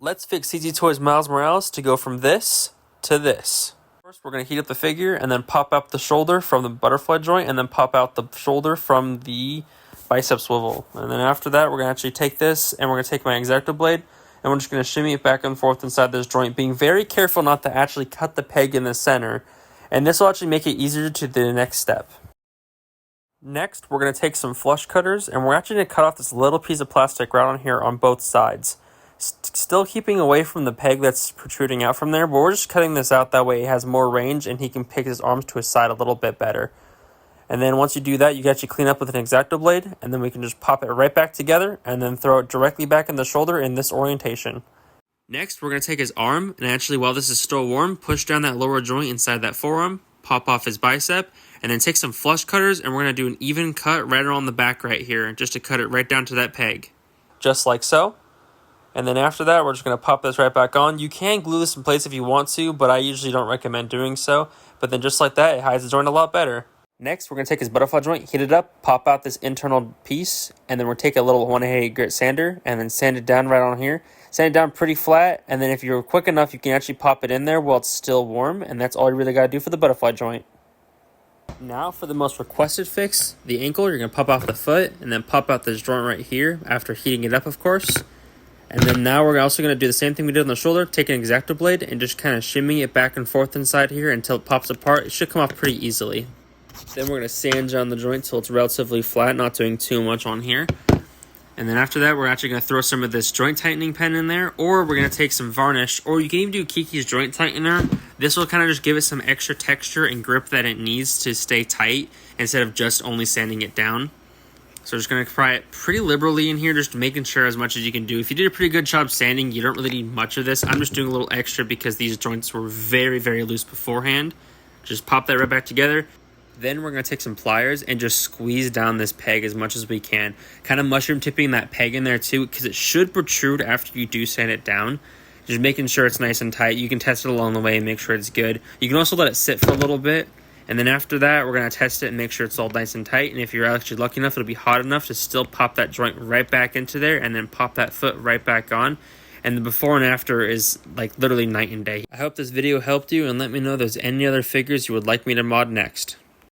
Let's fix CZ Toys Miles Morales to go from this to this. First, we're going to heat up the figure and then pop up the shoulder from the butterfly joint and then pop out the shoulder from the bicep swivel. And then after that, we're going to actually take this and we're going to take my X-Acto blade and we're just going to shimmy it back and forth inside this joint, being very careful not to actually cut the peg in the center. And this will actually make it easier to the next step. Next, we're going to take some flush cutters and we're actually going to cut off this little piece of plastic right on here on both sides. Still keeping away from the peg that's protruding out from there, but we're just cutting this out, that way it has more range and he can pick his arms to his side a little bit better. And then once you do that, you can actually clean up with an X-Acto blade, and then we can just pop it right back together and then throw it directly back in the shoulder in this orientation. Next, we're going to take his arm and actually, while this is still warm, push down that lower joint inside that forearm, pop off his bicep, and then take some flush cutters and we're going to do an even cut right around the back right here, just to cut it right down to that peg. Just like so. And then after that, we're just going to pop this right back on. You can glue this in place if you want to, but I usually don't recommend doing so. But then just like that, it hides the joint a lot better. Next, we're going to take his butterfly joint, heat it up, pop out this internal piece, and then we'll take a little 180 grit sander and then sand it down right on here. Sand it down pretty flat, and then if you're quick enough, you can actually pop it in there while it's still warm, and that's all you really got to do for the butterfly joint. Now for the most requested fix, the ankle. You're going to pop off the foot and then pop out this joint right here after heating it up, of course. And then now we're also going to do the same thing we did on the shoulder, take an X-Acto blade and just kind of shimmy it back and forth inside here until it pops apart. It should come off pretty easily. Then we're going to sand down the joint till it's relatively flat, not doing too much on here. And then after that, we're actually going to throw some of this joint tightening pen in there, or we're going to take some varnish, or you can even do Kiki's joint tightener. This will kind of just give it some extra texture and grip that it needs to stay tight instead of just only sanding it down. So just going to fry it pretty liberally in here, just making sure as much as you can do. If you did a pretty good job sanding, you don't really need much of this. I'm just doing a little extra because these joints were very, very loose beforehand. Just pop that right back together. Then we're going to take some pliers and just squeeze down this peg as much as we can. Kind of mushroom tipping that peg in there too, because it should protrude after you do sand it down. Just making sure it's nice and tight. You can test it along the way and make sure it's good. You can also let it sit for a little bit. And then after that, we're going to test it and make sure it's all nice and tight. And if you're actually lucky enough, it'll be hot enough to still pop that joint right back into there and then pop that foot right back on. And the before and after is like literally night and day. I hope this video helped you, and let me know if there's any other figures you would like me to mod next.